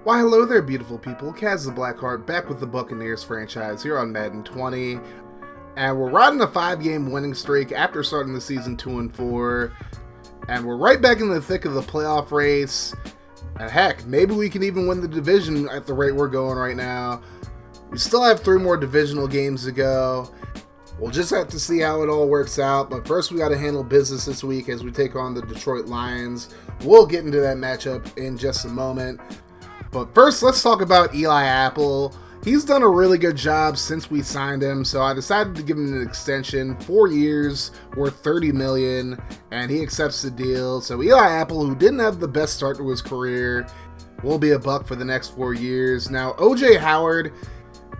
Why hello there beautiful people, Caz the Blackheart back with the Buccaneers franchise here on Madden 20. And we're riding a 5-game winning streak after starting the season 2-4. And we're right back in the thick of the playoff race. And heck, maybe we can even win the division at the rate we're going right now. We still have 3 more divisional games to go. We'll just have to see how it all works out. But first we got to handle business this week as we take on the Detroit Lions. We'll get into that matchup in just a moment. But first, let's talk about Eli Apple. He's done a really good job since we signed him, so I decided to give him an extension, 4 years, worth $30 million, and he accepts the deal. So Eli Apple, who didn't have the best start to his career, will be a Buck for the next 4 years. Now, O.J. Howard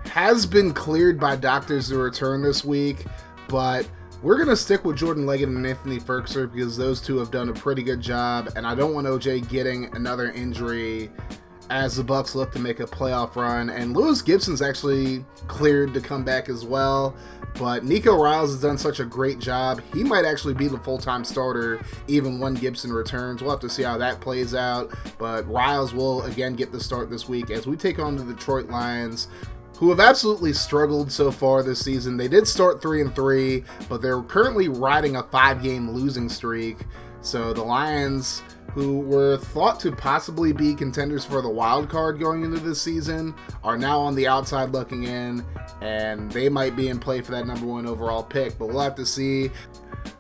has been cleared by doctors to return this week, but we're going to stick with Jordan Leggett and Anthony Firkser because those two have done a pretty good job, and I don't want O.J. getting another injury as the Bucks look to make a playoff run. And Lewis Gibson's actually cleared to come back as well, but Nico Riles has done such a great job. He might actually be the full-time starter even when Gibson returns. We'll have to see how that plays out, but Riles will again get the start this week as we take on the Detroit Lions, who have absolutely struggled so far this season. They did start 3-3, but they're currently riding a 5-game losing streak. So the Lions, who were thought to possibly be contenders for the wild card going into this season, are now on the outside looking in, and they might be in play for that #1 overall pick, but we'll have to see.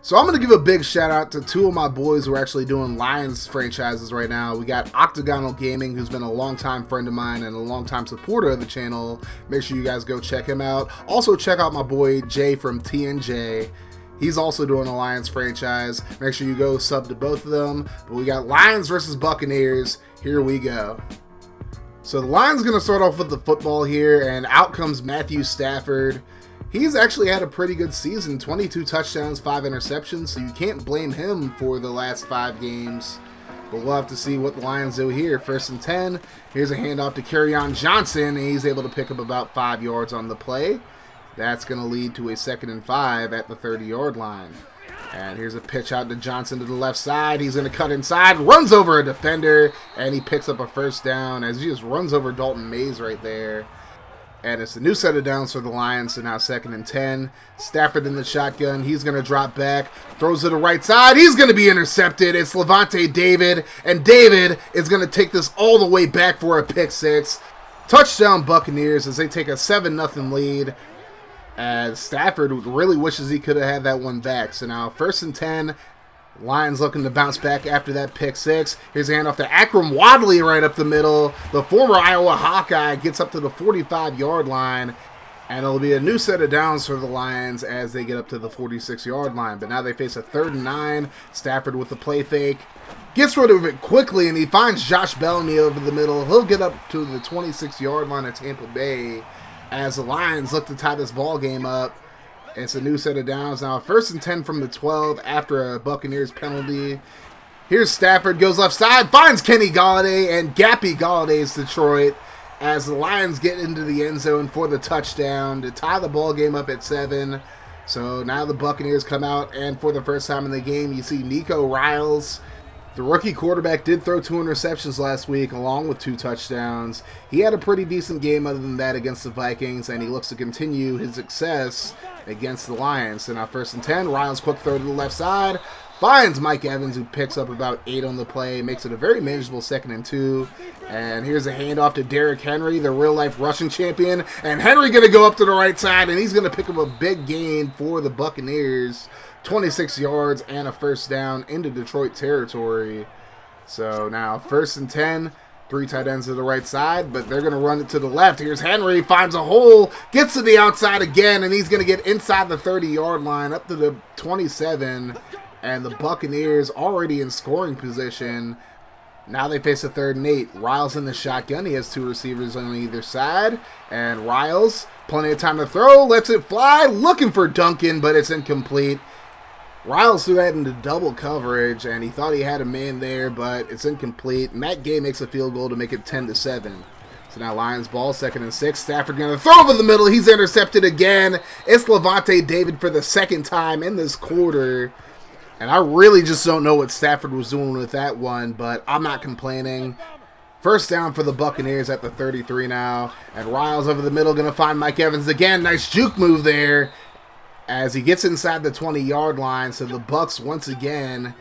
So I'm going to give a big shout out to 2 of my boys who are actually doing Lions franchises right now. We got Octogonal Gaming, who's been a longtime friend of mine and a longtime supporter of the channel. Make sure you guys go check him out. Also check out my boy Jay from TNJ. He's also doing a Lions franchise. Make sure you go sub to both of them. But we got Lions versus Buccaneers. Here we go. So the Lions going to start off with the football here, and out comes Matthew Stafford. He's actually had a pretty good season, 22 touchdowns, 5 interceptions, so you can't blame him for the last 5 games. But we'll have to see what the Lions do here. 1st and 10. Here's a handoff to Kerryon Johnson, and he's able to pick up about 5 yards on the play. That's going to lead to a 2nd and 5 at the 30-yard line. And here's a pitch out to Johnson to the left side. He's going to cut inside, runs over a defender, and he picks up a 1st down as he just runs over Dalton Mays right there. And it's a new set of downs for the Lions, so now 2nd and 10. Stafford in the shotgun. He's going to drop back, throws to the right side. He's going to be intercepted. It's Levante David, and David is going to take this all the way back for a pick 6. Touchdown Buccaneers as they take a 7-0 lead. As Stafford really wishes he could have had that one back. So now 1st and 10. Lions looking to bounce back after that pick 6. Here's a handoff to Akram Wadley right up the middle. The former Iowa Hawkeye gets up to the 45-yard line. And it'll be a new set of downs for the Lions as they get up to the 46-yard line. But now they face a 3rd and 9. Stafford with the play fake. Gets rid of it quickly, and he finds Josh Bellamy over the middle. He'll get up to the 26-yard line of Tampa Bay as the Lions look to tie this ball game up. It's a new set of downs now. 1st and 10 from the 12 after a Buccaneers penalty. Here's Stafford, goes left side, finds Kenny Golladay, and Gappy Galladay's Detroit as the Lions get into the end zone for the touchdown to tie the ball game up at 7. So now the Buccaneers come out, and for the first time in the game, you see Nico Riles. The rookie quarterback did throw 2 interceptions last week along with 2 touchdowns. He had a pretty decent game other than that against the Vikings, and he looks to continue his success against the Lions. So now 1st and 10, Riles quick throw to the left side, finds Mike Evans, who picks up about 8 on the play, makes it a very manageable 2nd and 2. And here's a handoff to Derrick Henry, the real-life rushing champion, and Henry going to go up to the right side, and he's going to pick up a big gain for the Buccaneers. 26 yards and a 1st down into Detroit territory. So now 1st and 10, 3 tight ends to the right side, but they're going to run it to the left. Here's Henry, finds a hole, gets to the outside again, and he's going to get inside the 30-yard line up to the 27, and the Buccaneers already in scoring position. Now they face a 3rd and 8. Riles in the shotgun. He has 2 receivers on either side, and Riles, plenty of time to throw, lets it fly, looking for Duncan, but it's incomplete. Riles threw that into double coverage, and he thought he had a man there, but it's incomplete. Matt Gay makes a field goal to make it 10-7. So now Lions ball, 2nd and 6. Stafford going to throw over the middle. He's intercepted again. It's Levante David for the 2nd time in this quarter. And I really just don't know what Stafford was doing with that one, but I'm not complaining. First down for the Buccaneers at the 33 now. And Riles over the middle going to find Mike Evans again. Nice juke move there as he gets inside the 20-yard line. So the Bucs once again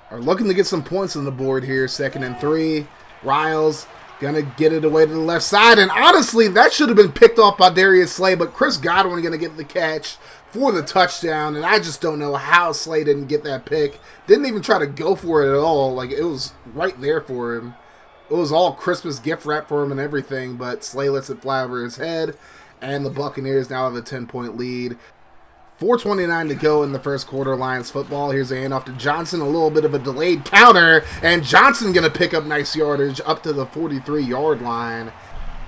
are looking to get some points on the board here. 2nd and 3. Riles going to get it away to the left side. And honestly, that should have been picked off by Darius Slay. But Chris Godwin going to get the catch for the touchdown. And I just don't know how Slay didn't get that pick. Didn't even try to go for it at all. Like, it was right there for him. It was all Christmas gift wrap for him and everything, but Slay lets it fly over his head, and the Buccaneers now have a 10-point lead. 4:29 to go in the first quarter, Lions football. Here's a handoff to Johnson, a little bit of a delayed counter, and Johnson going to pick up nice yardage up to the 43-yard line.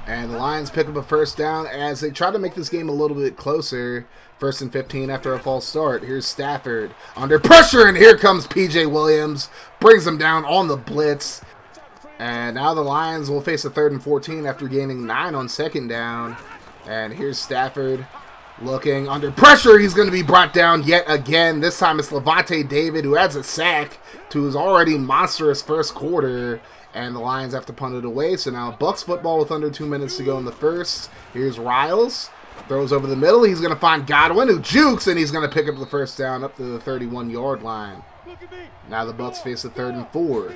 And the Lions pick up a first down as they try to make this game a little bit closer. 1st and 15 after a false start. Here's Stafford under pressure, and here comes P.J. Williams. Brings him down on the blitz. And now the Lions will face a 3rd and 14 after gaining 9 on 2nd down. And here's Stafford looking under pressure. He's going to be brought down yet again. This time it's Levante David who adds a sack to his already monstrous first quarter. And the Lions have to punt it away. So now Bucs football with under 2 minutes to go in the first. Here's Riles. Throws over the middle. He's going to find Godwin who jukes, and he's going to pick up the first down up to the 31-yard line. Now the Bucs face a 3rd and 4.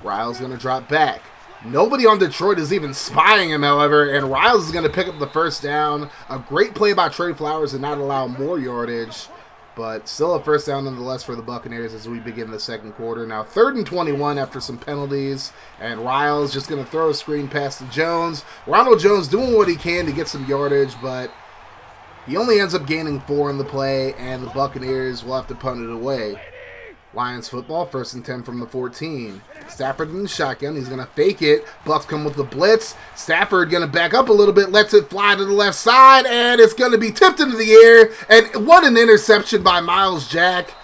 Riles going to drop back. Nobody on Detroit is even spying him, however, and Riles is going to pick up the first down. A great play by Trey Flowers to not allow more yardage, but still a first down nonetheless for the Buccaneers as we begin the second quarter. Now 3rd and 21 after some penalties, and Riles just going to throw a screen pass to Jones. Ronald Jones doing what he can to get some yardage, but he only ends up gaining 4 in the play, and the Buccaneers will have to punt it away. Lions football, 1st and 10 from the 14. Stafford in the shotgun. He's going to fake it. Bucs come with the blitz. Stafford going to back up a little bit, lets it fly to the left side, and it's going to be tipped into the air. And what an interception by Miles Jack.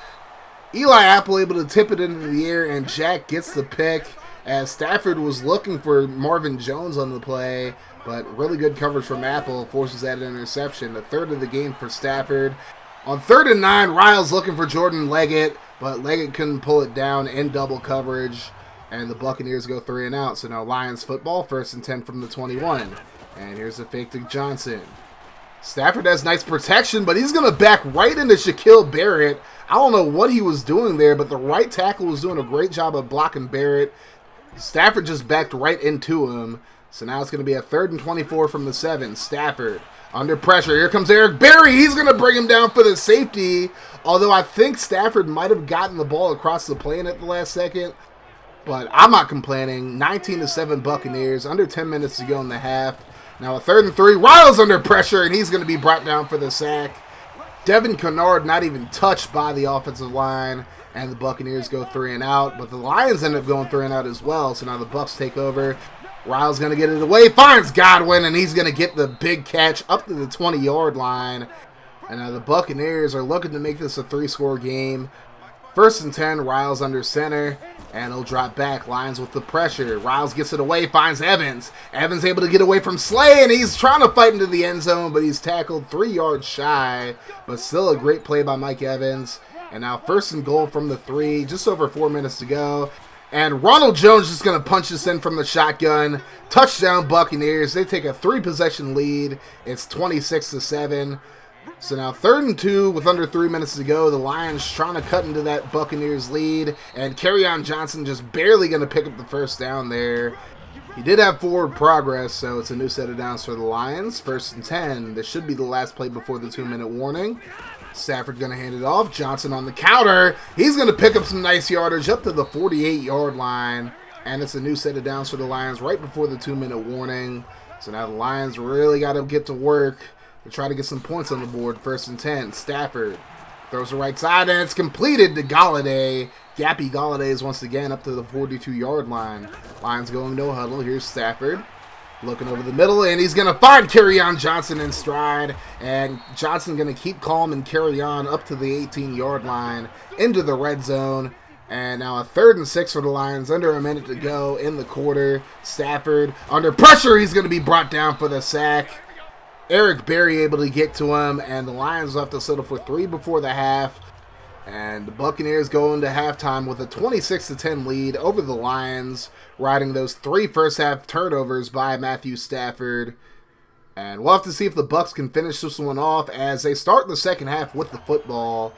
Eli Apple able to tip it into the air, and Jack gets the pick as Stafford was looking for Marvin Jones on the play, but really good coverage from Apple forces that interception. The 3rd of the game for Stafford. On 3rd and 9, Riles looking for Jordan Leggett, but Leggett couldn't pull it down in double coverage, and the Buccaneers go 3 and out. So now Lions football, 1st and 10 from the 21. And here's a fake to Johnson. Stafford has nice protection, but he's going to back right into Shaquille Barrett. I don't know what he was doing there, but the right tackle was doing a great job of blocking Barrett. Stafford just backed right into him. So now it's going to be a 3rd and 24 from the 7. Stafford under pressure. Here comes Eric Berry. He's going to bring him down for the safety. Although I think Stafford might have gotten the ball across the plane at the last second. But I'm not complaining. 19-7 Buccaneers. Under 10 minutes to go in the half. Now a 3rd and 3. Riles under pressure, and he's going to be brought down for the sack. Devin Kennard not even touched by the offensive line. And the Buccaneers go 3 and out. But the Lions end up going 3 and out as well. So now the Bucs take over. Riles going to get it away, finds Godwin, and he's going to get the big catch up to the 20-yard line. And now the Buccaneers are looking to make this a 3-score game. 1st and 10, Riles under center, and he'll drop back. Lions with the pressure. Riles gets it away, finds Evans. Evans able to get away from Slay, and he's trying to fight into the end zone, but he's tackled 3 yards shy. But still a great play by Mike Evans. And now 1st and goal from the 3, just over 4 minutes to go. And Ronald Jones just going to punch this in from the shotgun. Touchdown Buccaneers. They take a 3-possession lead. It's 26-7. So now 3rd and 2 with under 3 minutes to go. The Lions trying to cut into that Buccaneers lead. And Kerryon Johnson just barely going to pick up the first down there. He did have forward progress, so it's a new set of downs for the Lions. 1st and 10. This should be the last play before the 2-minute warning. Stafford going to hand it off. Johnson on the counter. He's going to pick up some nice yardage up to the 48-yard line. And it's a new set of downs for the Lions right before the 2-minute warning. So now the Lions really got to get to work to try to get some points on the board. 1st and 10. Stafford throws the right side, and it's completed to Galladay. Gappy Galladay is once again up to the 42-yard line. Lions going no huddle. Here's Stafford. Looking over the middle, and he's going to find Kerryon Johnson in stride. And Johnson going to keep calm and carry on up to the 18-yard line into the red zone. And now a 3rd and 6 for the Lions. Under a minute to go in the quarter. Stafford under pressure. He's going to be brought down for the sack. Eric Berry able to get to him, and the Lions will have to settle for 3 before the half. And the Buccaneers go into halftime with a 26-10 lead over the Lions, riding those 3 first-half turnovers by Matthew Stafford. And we'll have to see if the Bucs can finish this one off as they start the second half with the football.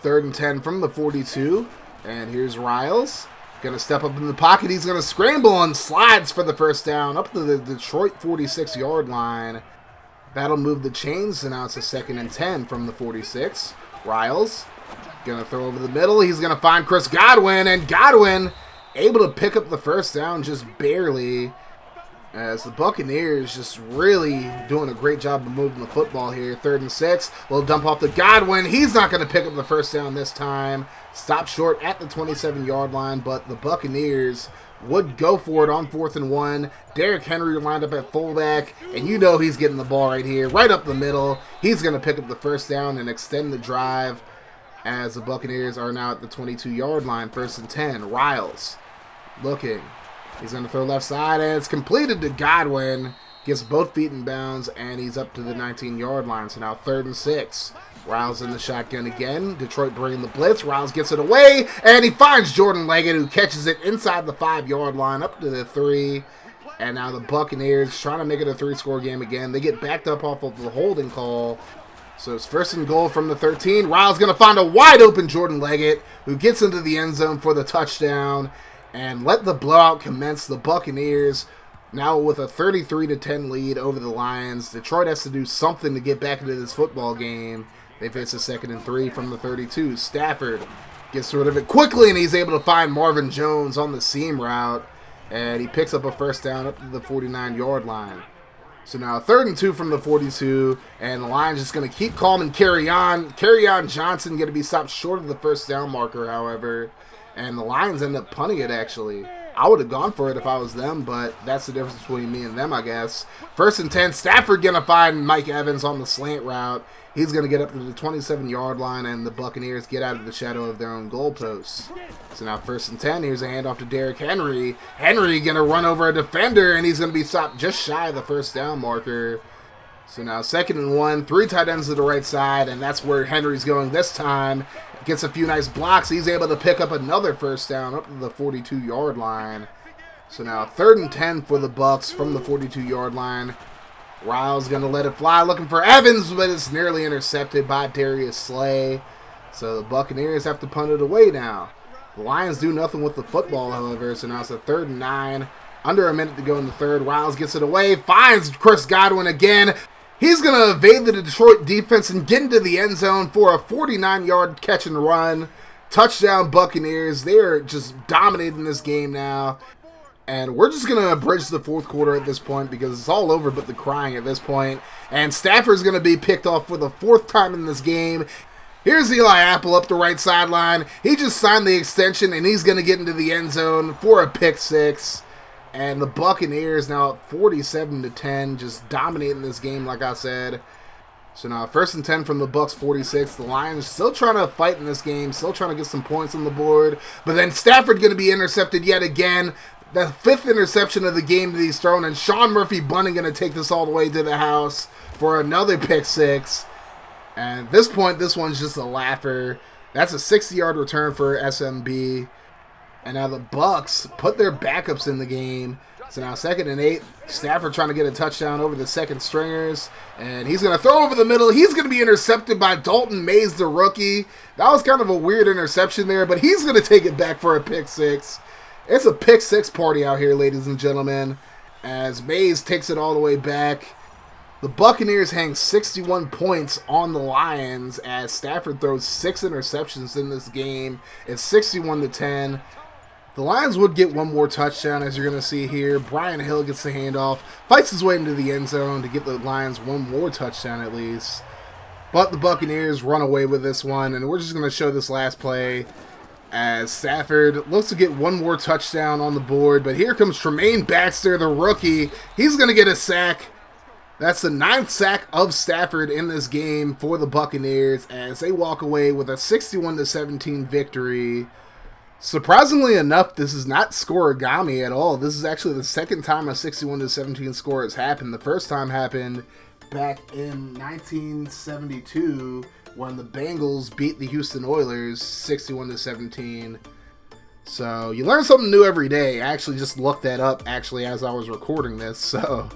3rd and 10 from the 42. And here's Riles. Going to step up in the pocket. He's going to scramble and slides for the first down up to the Detroit 46-yard line. That'll move the chains, and now it's a 2nd and 10 from the 46. Riles going to throw over the middle. He's going to find Chris Godwin, and Godwin able to pick up the first down just barely, as the Buccaneers just really doing a great job of moving the football here. 3rd and 6. Little dump off to Godwin. He's not going to pick up the first down this time. Stopped short at the 27-yard line, but the Buccaneers would go for it on 4th and 1. Derrick Henry lined up at fullback, and you know he's getting the ball right here, right up the middle. He's going to pick up the first down and extend the drive, as the Buccaneers are now at the 22-yard line. 1st and 10. Riles looking. He's going to throw left side, and it's completed to Godwin. Gets both feet in bounds, and he's up to the 19-yard line. So now 3rd and 6. Riles in the shotgun again. Detroit bringing the blitz. Riles gets it away, and he finds Jordan Leggett, who catches it inside the 5-yard line up to the 3. And now the Buccaneers trying to make it a 3-score game again. They get backed up off of the holding call. So it's 1st and goal from the 13. Riles going to find a wide-open Jordan Leggett, who gets into the end zone for the touchdown. And let the blowout commence. The Buccaneers now with a 33-10 lead over the Lions. Detroit has to do something to get back into this football game. They face a 2nd and 3 from the 32. Stafford gets rid of it quickly, and he's able to find Marvin Jones on the seam route. And he picks up a first down up to the 49-yard line. So now 3rd and 2 from the 42, and the Lions just going to keep calm and carry on. Kerryon Johnson going to be stopped short of the first down marker, however. And the Lions end up punting it, actually. I would have gone for it if I was them, but that's the difference between me and them, I guess. 1st and 10, Stafford going to find Mike Evans on the slant route. He's going to get up to the 27-yard line, and the Buccaneers get out of the shadow of their own goalposts. So now 1st and 10, here's a handoff to Derrick Henry. Henry going to run over a defender, and he's going to be stopped just shy of the first down marker. So now 2nd and 1, 3 tight ends to the right side, and that's where Henry's going this time. Gets a few nice blocks. He's able to pick up another first down up to the 42-yard line. So now 3rd and 10 for the Bucs from the 42-yard line. Riles going to let it fly, looking for Evans, but it's nearly intercepted by Darius Slay. So the Buccaneers have to punt it away now. The Lions do nothing with the football, however, so now it's a 3rd and 9. Under a minute to go in the 3rd. Riles gets it away, finds Chris Godwin again. He's going to evade the Detroit defense and get into the end zone for a 49-yard catch and run. Touchdown Buccaneers. They're just dominating this game now. And we're just going to bridge the 4th quarter at this point because it's all over but the crying at this point. And Stafford's going to be picked off for the 4th time in this game. Here's Eli Apple up the right sideline. He just signed the extension, and he's going to get into the end zone for a pick 6. And the Buccaneers now up 47-10, just dominating this game, like I said. So now 1st and 10 from the Bucs 46. The Lions still trying to fight in this game, still trying to get some points on the board. But then Stafford going to be intercepted yet again. The 5th interception of the game that he's thrown, and Sean Murphy-Bunting going to take this all the way to the house for another pick 6. And at this point, this one's just a laugher. That's a 60-yard return for SMB. And now the Bucs put their backups in the game. So now 2nd and 8. Stafford trying to get a touchdown over the second stringers. And he's going to throw over the middle. He's going to be intercepted by Dalton Mays, the rookie. That was kind of a weird interception there, but he's going to take it back for a pick 6. It's a pick 6 party out here, ladies and gentlemen, as Mays takes it all the way back. The Buccaneers hang 61 points on the Lions as Stafford throws 6 interceptions in this game. It's 61-10. The Lions would get one more touchdown, as you're going to see here. Brian Hill gets the handoff, fights his way into the end zone to get the Lions one more touchdown at least. But the Buccaneers run away with this one, and we're just going to show this last play as Stafford looks to get one more touchdown on the board. But here comes Tremaine Baxter, the rookie. He's going to get a sack. That's the 9th sack of Stafford in this game for the Buccaneers as they walk away with a 61-17 victory. Surprisingly enough, this is not scoregami at all. This is actually the 2nd time a 61-17 score has happened. The first time happened back in 1972 when the Bengals beat the Houston Oilers 61-17. So you learn something new every day. I actually just looked that up actually as I was recording this. So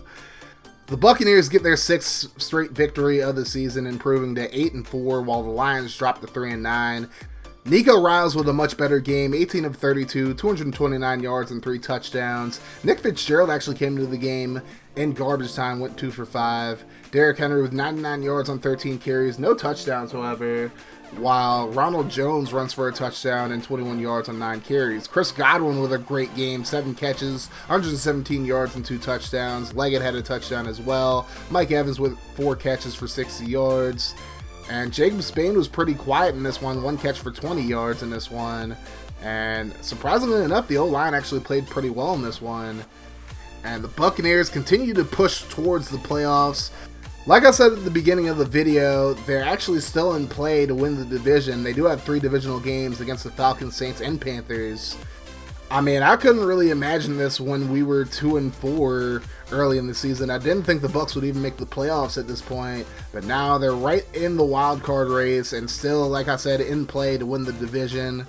the Buccaneers get their 6th straight victory of the season, improving to 8-4, while the Lions drop to 3-9. Nico Riles with a much better game, 18 of 32, 229 yards and 3 touchdowns. Nick Fitzgerald actually came into the game in garbage time, went 2 for 5. Derrick Henry with 99 yards on 13 carries, no touchdowns, however, while Ronald Jones runs for a touchdown and 21 yards on 9 carries. Chris Godwin with a great game, 7 catches, 117 yards and 2 touchdowns. Leggett had a touchdown as well. Mike Evans with 4 catches for 60 yards. And Jacob Spain was pretty quiet in this one catch for 20 yards in this one. And surprisingly enough, the O-line actually played pretty well in this one. And the Buccaneers continue to push towards the playoffs. Like I said at the beginning of the video, they're actually still in play to win the division. They do have 3 divisional games against the Falcons, Saints, and Panthers. I mean, I couldn't really imagine this when we were 2-4 early in the season. I didn't think the Bucs would even make the playoffs at this point, but now they're right in the wild card race and still, like I said, in play to win the division,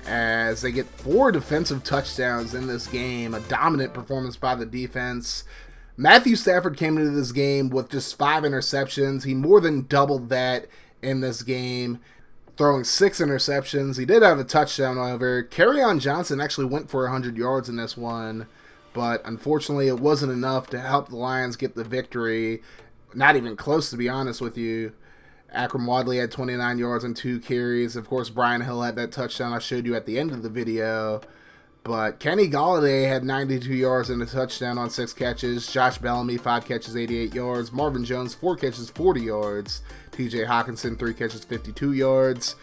as they get 4 defensive touchdowns in this game. A dominant performance by the defense. Matthew Stafford came into this game with just 5 interceptions. He more than doubled that in this game, throwing 6 interceptions. He did have a touchdown, however. Kerryon Johnson actually went for 100 yards in this one, but unfortunately it wasn't enough to help the Lions get the victory. Not even close, to be honest with you. Akram Wadley had 29 yards and 2 carries. Of course, Brian Hill had that touchdown I showed you at the end of the video. But Kenny Golladay had 92 yards and a touchdown on 6 catches. Josh Bellamy, 5 catches, 88 yards. Marvin Jones, 4 catches, 40 yards. TJ Hawkinson, 3 catches, 52 yards.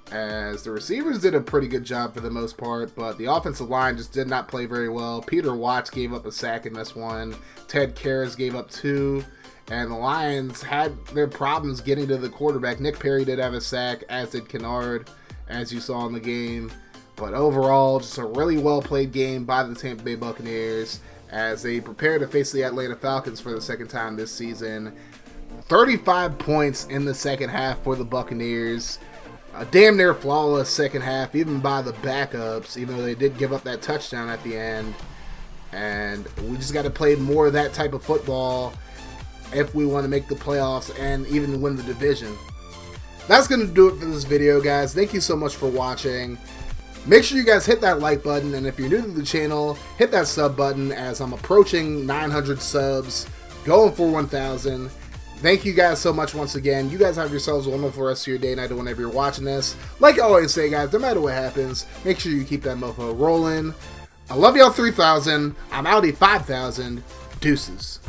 As the receivers did a pretty good job for the most part, but the offensive line just did not play very well. Peter Watts gave up a sack in this one. Ted Karras gave up 2. And the Lions had their problems getting to the quarterback. Nick Perry did have a sack, as did Kennard, as you saw in the game. But overall, just a really well-played game by the Tampa Bay Buccaneers as they prepare to face the Atlanta Falcons for the 2nd time this season. 35 points in the second half for the Buccaneers. A damn near flawless second half, even by the backups, even though they did give up that touchdown at the end. And we just got to play more of that type of football if we want to make the playoffs and even win the division. That's going to do it for this video, guys. Thank you so much for watching. Make sure you guys hit that like button, and if you're new to the channel, hit that sub button, as I'm approaching 900 subs, going for 1,000. Thank you guys so much once again. You guys have yourselves a wonderful rest of your day, night, or whenever you're watching this. Like I always say, guys, no matter what happens, make sure you keep that mofo rolling. I love y'all 3,000. I'm Audi 5,000. Deuces.